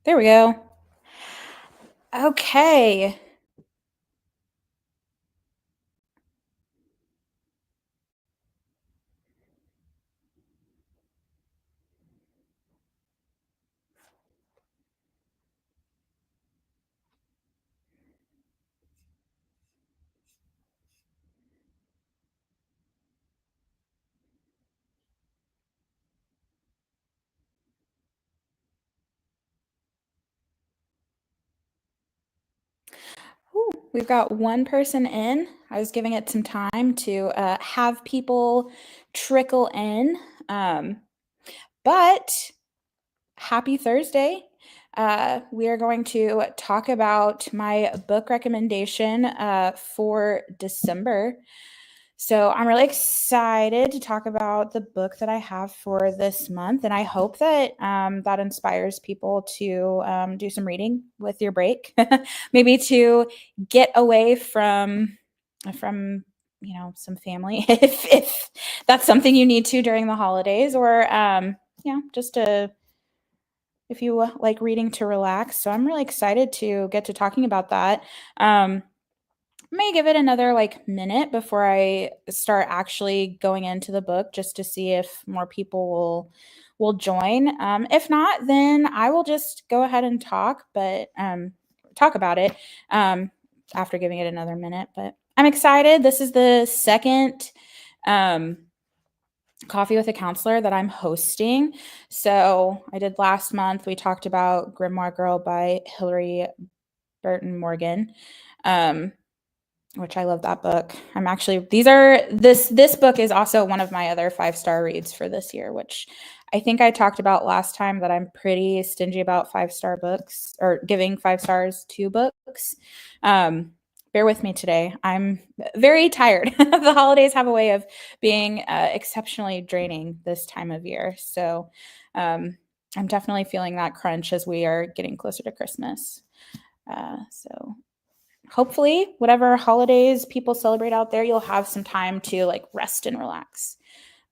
There we go. Okay. Ooh, we've got one person in. I was giving it some time to have people trickle in. Um, but happy Thursday. We are going to talk about my book recommendation for December. So I'm really excited to talk about the book that I have for this month, and I hope that that inspires people to do some reading with your break, maybe to get away from some family if that's something you need to during the holidays, or just to if you like reading to relax. So I'm really excited to get to talking about that. May give it another like minute before I start actually going into the book just to see if more people will join. If not, then I will just go ahead and talk about it after giving it another minute. But I'm excited. This is the second um, coffee with a counselor that I'm hosting. So I did last month. We talked about Grimoire Girl by Hilary Burton Morgan. Which I love that book. I'm actually this book is also one of my other 5-star reads for this year, which I think I talked about last time that I'm pretty stingy about 5-star books or giving 5 stars to books. Bear with me today. I'm very tired. The holidays have a way of being exceptionally draining this time of year. So I'm definitely feeling that crunch as we are getting closer to Christmas. So hopefully whatever holidays people celebrate out there, you'll have some time to like rest and relax.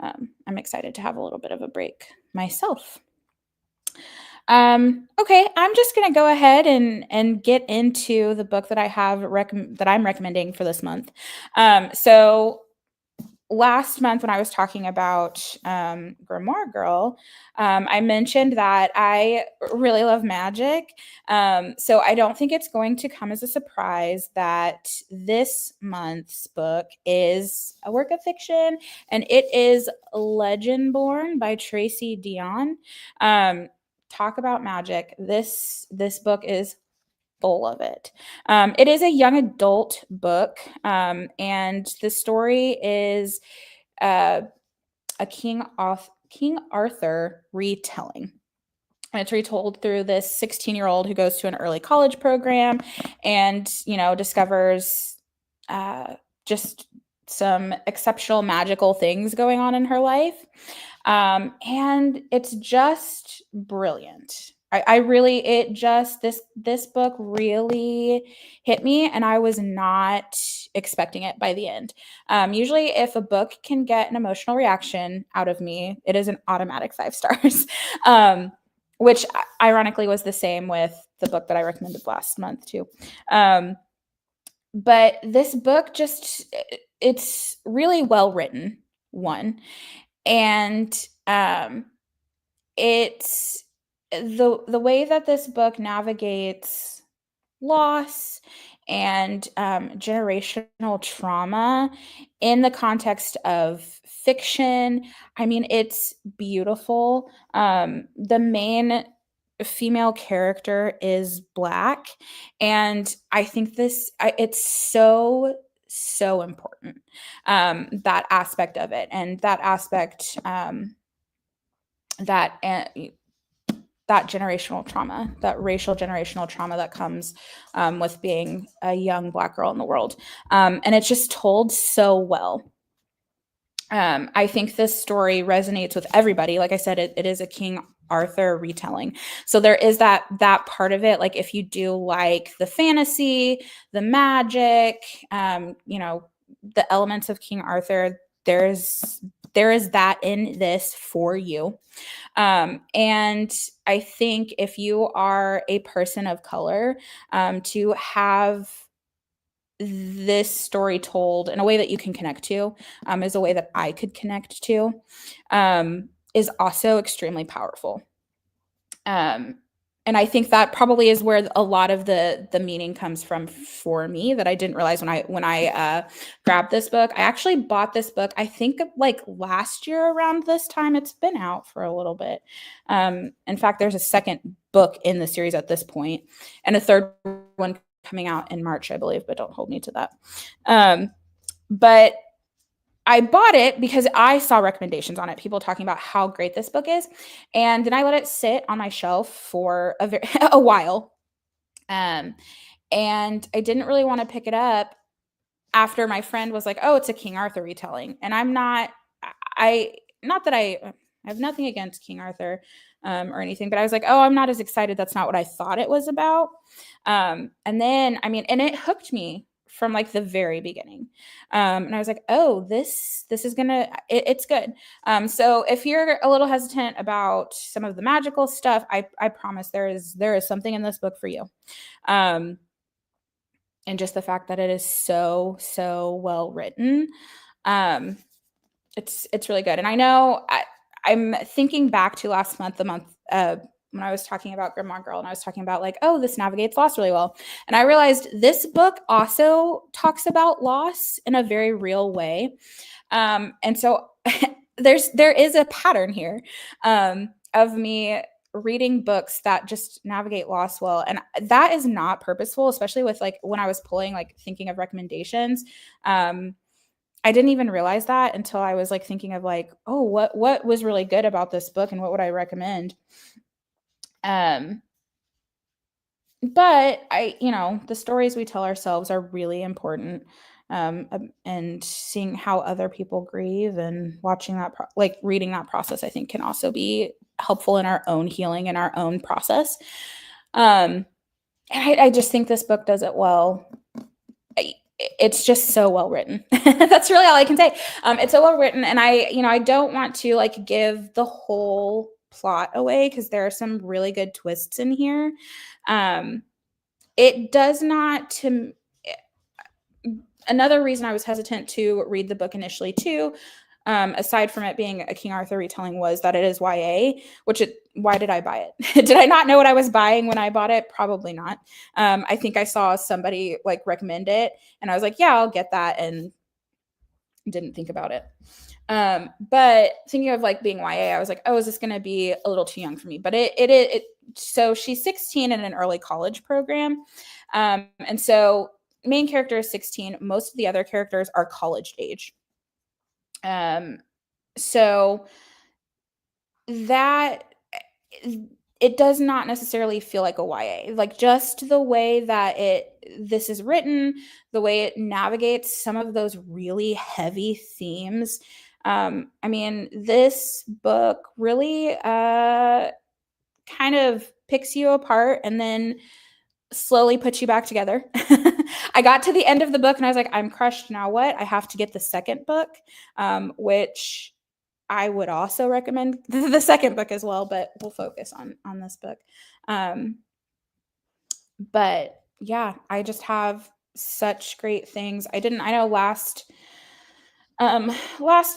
I'm excited to have a little bit of a break myself. Okay, I'm just gonna go ahead and get into the book that I have that I'm recommending for this month. So last month when I was talking about Grimoire Girl, I mentioned that I really love magic. So I don't think it's going to come as a surprise that this month's book is a work of fiction, and it is Legendborn by Tracy Deonn. Talk about magic. This book is full of it. It is a young adult book, and the story is uh, a King Arthur retelling. And it's retold through this 16-year-old who goes to an early college program and, discovers just some exceptional magical things going on in her life. And it's just brilliant. I really it just this book really hit me, and I was not expecting it by the end. Usually if a book can get an emotional reaction out of me, it is an automatic 5 stars. Which ironically was the same with the book that I recommended last month too. But this book it's really well written, one. And it's the way that this book navigates loss and generational trauma in the context of fiction. I mean, it's beautiful. The main female character is Black, and I think it's so important, that aspect of it, and that aspect, that that generational trauma, that racial generational trauma that comes with being a young Black girl in the world. And it's just told so well. I think this story resonates with everybody. Like I said, it is a King Arthur retelling. So there is that part of it. Like if you do like the fantasy, the magic, the elements of King Arthur, there's there is that in this for you. And I think if you are a person of color, to have this story told in a way that you can connect to, is a way that I could connect to, is also extremely powerful. And I think that probably is where a lot of the meaning comes from for me, that I didn't realize when I grabbed this book. I actually bought this book, I think, like last year around this time. It's been out for a little bit. In fact, there's a second book in the series at this point, and a third one coming out in March, I believe, but don't hold me to that. But I bought it because I saw recommendations on it, people talking about how great this book is. And then I let it sit on my shelf for a while. And I didn't really want to pick it up after my friend was like, oh, it's a King Arthur retelling. And not that I have nothing against King Arthur or anything, but I was like, oh, I'm not as excited. That's not what I thought it was about. And then, and it hooked me from like the very beginning. And I was like, oh, this is it's good. So if you're a little hesitant about some of the magical stuff, I promise there is something in this book for you. And just the fact that it is so well written. It's really good. And I know I'm thinking back to last month, when I was talking about Grimoire Girl, and I was talking about like, oh, this navigates loss really well. And I realized this book also talks about loss in a very real way. And so there is a pattern here of me reading books that just navigate loss well. And that is not purposeful, especially with like when I was pulling, like thinking of recommendations. I didn't even realize that until I was like thinking of like, oh, what was really good about this book and what would I recommend? But the stories we tell ourselves are really important. And seeing how other people grieve and watching that, reading that process, I think can also be helpful in our own healing and our own process. And I just think this book does it well. It's just so well written. That's really all I can say. It's so well written, and I don't want to like give the whole plot away because there are some really good twists in here. It does not. Another reason I was hesitant to read the book initially too, aside from it being a King Arthur retelling, was that it is YA. Why did I buy it? Did I not know what I was buying when I bought it? Probably not. I think I saw somebody like recommend it, and I was like, yeah, I'll get that, and didn't think about it. But thinking of like being YA, I was like, oh, is this going to be a little too young for me? But it so she's 16 in an early college program, and so main character is 16. Most of the other characters are college age. So that it does not necessarily feel like a YA, like just the way that this is written, the way it navigates some of those really heavy themes. This book really kind of picks you apart and then slowly puts you back together. I got to the end of the book and I was like, I'm crushed. Now what? I have to get the second book, which I would also recommend the second book as well, but we'll focus on this book. But yeah, I just have such great things. I know last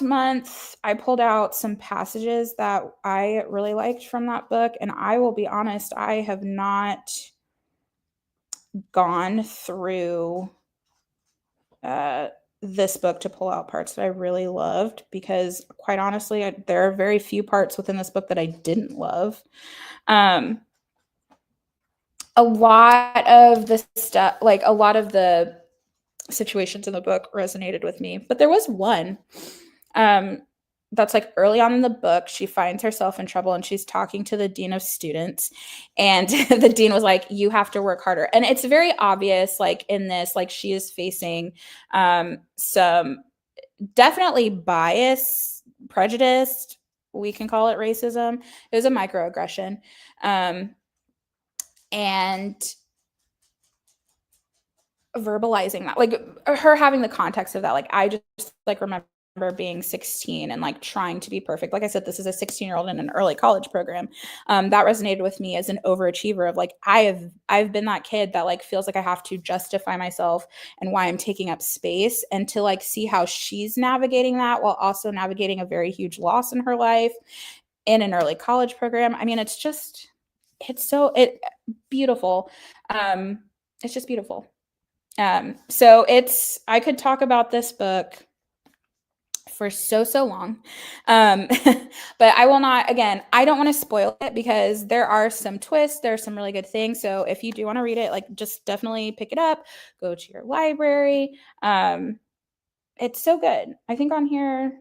month I pulled out some passages that I really liked from that book, and I will be honest, I have not gone through this book to pull out parts that I really loved, because quite honestly, there are very few parts within this book that I didn't love. A lot of the stuff, like a lot of the situations in the book resonated with me, but there was one that's like early on in the book. She finds herself in trouble and she's talking to the dean of students, and the dean was like, you have to work harder. And it's very obvious, like in this, like she is facing some definitely bias, prejudice, we can call it racism. It was a microaggression. And verbalizing that, like her having the context of that, like I just like remember being 16 and like trying to be perfect. Like I said, this is a 16-year-old in an early college program. That resonated with me as an overachiever of like, I've been that kid that like feels like I have to justify myself and why I'm taking up space, and to like see how she's navigating that while also navigating a very huge loss in her life in an early college program. I mean, it's beautiful. It's just beautiful. So I could talk about this book for so long. But I will not, again, I don't want to spoil it because there are some twists, there are some really good things. So if you do want to read it, like just definitely pick it up, go to your library. It's so good. I think on here,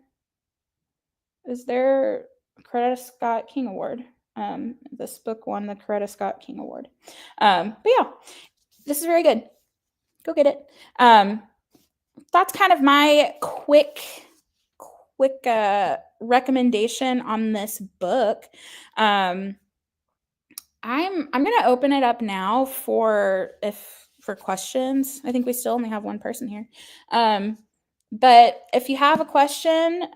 is there Coretta Scott King Award? This book won the Coretta Scott King Award. But yeah, this is very good. Go get it. That's kind of my quick recommendation on this book. I'm gonna open it up now for questions. I think we still only have one person here. But if you have a question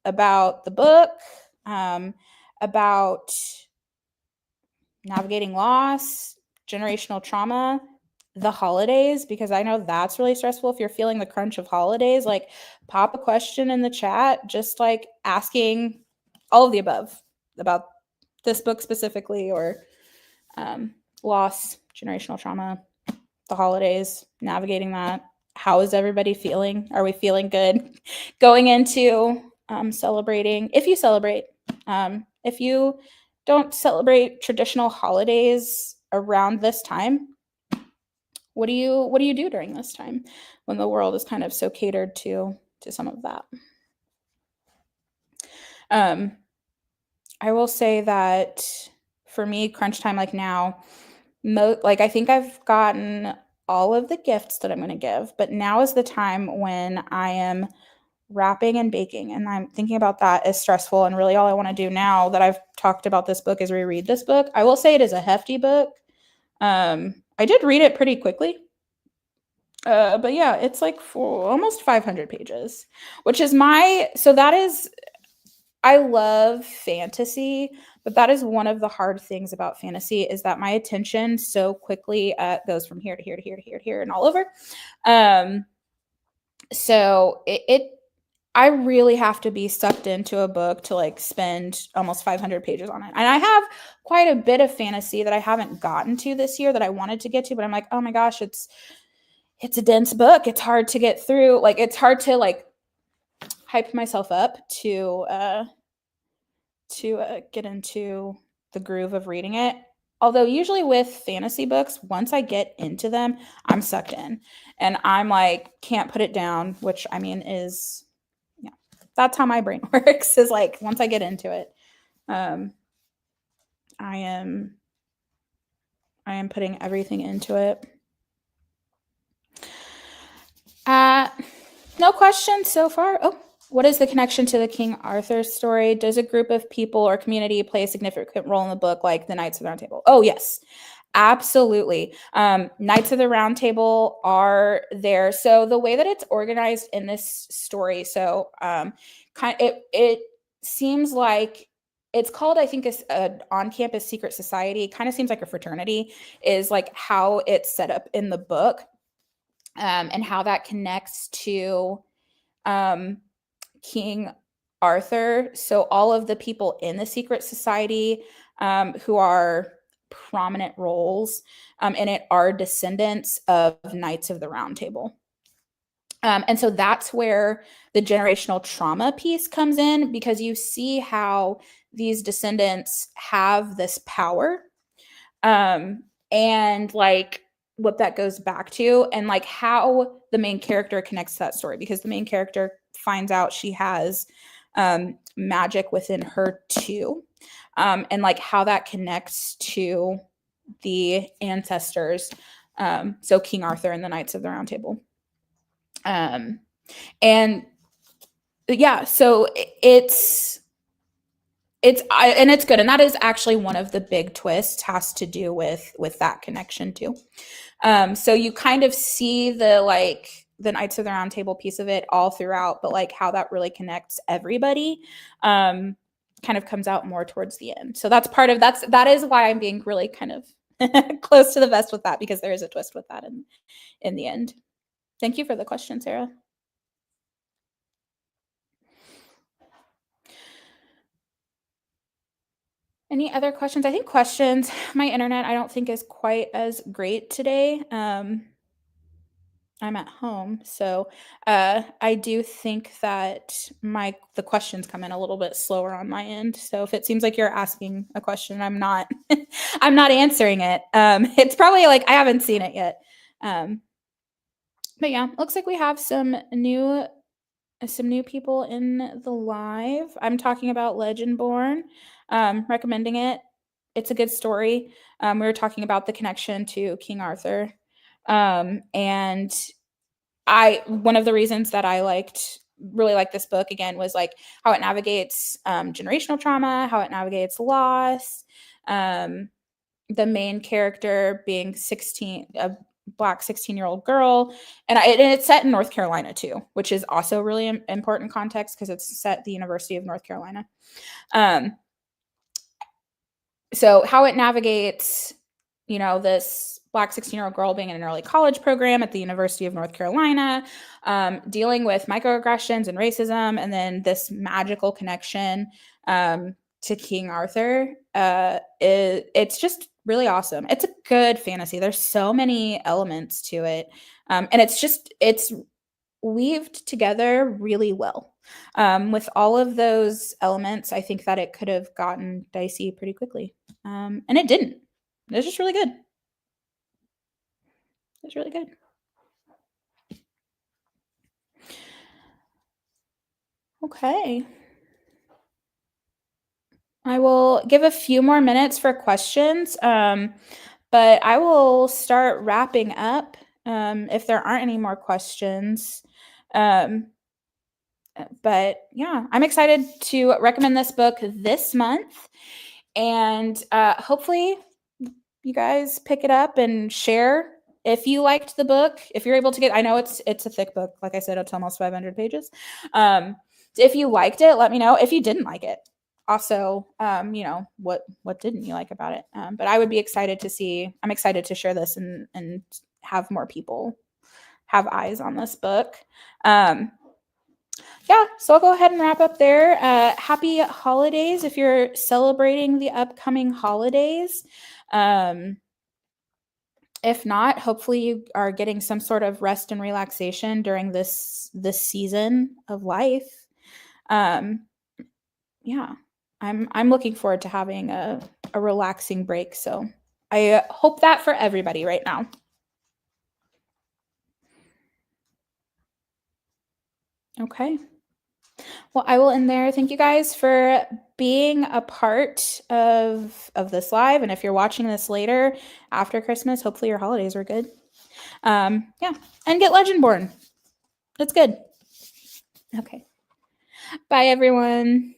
about the book, about navigating loss, generational trauma, the holidays, because I know that's really stressful. If you're feeling the crunch of holidays, like pop a question in the chat, just like asking all of the above about this book specifically, or loss, generational trauma, the holidays, navigating that. How is everybody feeling? Are we feeling good going into celebrating? If you celebrate, if you don't celebrate traditional holidays around this time, what do you do during this time when the world is kind of so catered to some of that? I will say that for me, crunch time, like now, I think I've gotten all of the gifts that I'm going to give, but now is the time when I am wrapping and baking, and I'm thinking about that as stressful. And really all I want to do now that I've talked about this book is reread this book. I will say it is a hefty book. I did read it pretty quickly. But yeah, it's like for almost 500 pages, which is I love fantasy, but that is one of the hard things about fantasy, is that my attention so quickly goes from here to here to here to here to here and all over. So I really have to be sucked into a book to like spend almost 500 pages on it. And I have quite a bit of fantasy that I haven't gotten to this year that I wanted to get to, but I'm like, oh my gosh, it's a dense book. It's hard to get through. Like, it's hard to like hype myself up to get into the groove of reading it. Although usually with fantasy books, once I get into them, I'm sucked in and I'm like, can't put it down, which I mean is, yeah, that's how my brain works, is like, once I get into it, I am putting everything into it. No questions so far. Oh, what is the connection to the King Arthur story? Does a group of people or community play a significant role in the book, like the Knights of the Round Table? Oh, yes, absolutely. Knights of the Round Table are there. So the way that it's organized in this story, so it seems like it's called, I think, a on-campus secret society. Kind of seems like a fraternity is like how it's set up in the book. And how that connects to King Arthur. So all of the people in the secret society who are prominent roles in it are descendants of Knights of the Round Table. And so that's where the generational trauma piece comes in, because you see how these descendants have this power and like what that goes back to, and like how the main character connects to that story, because the main character finds out she has magic within her too, and like how that connects to the ancestors, so King Arthur and the Knights of the Round Table. And yeah, so it's good, and that is actually one of the big twists, has to do with that connection too. So you kind of see the like the Knights of the Round Table piece of it all throughout, but like how that really connects everybody kind of comes out more towards the end. So that is why I'm being really kind of close to the vest with that, because there is a twist with that in the end. Thank you for the question, Sarah. Any other questions? I think questions, my internet, I don't think is quite as great today. I'm at home, so I do think that the questions come in a little bit slower on my end. So if it seems like you're asking a question, I'm not I'm not answering it. It's probably like I haven't seen it yet. But yeah, looks like we have some new people in the live. I'm talking about Legendborn, recommending it. It's a good story. We were talking about the connection to King Arthur, and one of the reasons that I really liked this book again was like how it navigates generational trauma, how it navigates loss. The main character being a Black 16-year-old girl, and it's set in North Carolina too, which is also really important context because it's set at the University of North Carolina. So how it navigates, this Black 16-year-old girl being in an early college program at the University of North Carolina, dealing with microaggressions and racism, and then this magical connection to King Arthur. It's just really awesome. It's a good fantasy. There's so many elements to it, and it's weaved together really well. With all of those elements, I think that it could have gotten dicey pretty quickly, and it didn't. It was just really good. It was really good. Okay. I will give a few more minutes for questions, but I will start wrapping up if there aren't any more questions. But yeah, I'm excited to recommend this book this month, and hopefully you guys pick it up and share if you liked the book. If you're able to I know it's a thick book. Like I said, it's almost 500 pages. If you liked it, let me know. If you didn't like it, also, what didn't you like about it? But I would be excited to see. I'm excited to share this and have more people have eyes on this book. Yeah, so I'll go ahead and wrap up there. Happy holidays if you're celebrating the upcoming holidays. If not, hopefully you are getting some sort of rest and relaxation during this season of life. Yeah, I'm looking forward to having a relaxing break. So I hope that for everybody right now. Okay. Well, I will end there. Thank you guys for being a part of this live. And if you're watching this later after Christmas, hopefully your holidays were good. Yeah, and get Legendborn. It's good. Okay. Bye, everyone.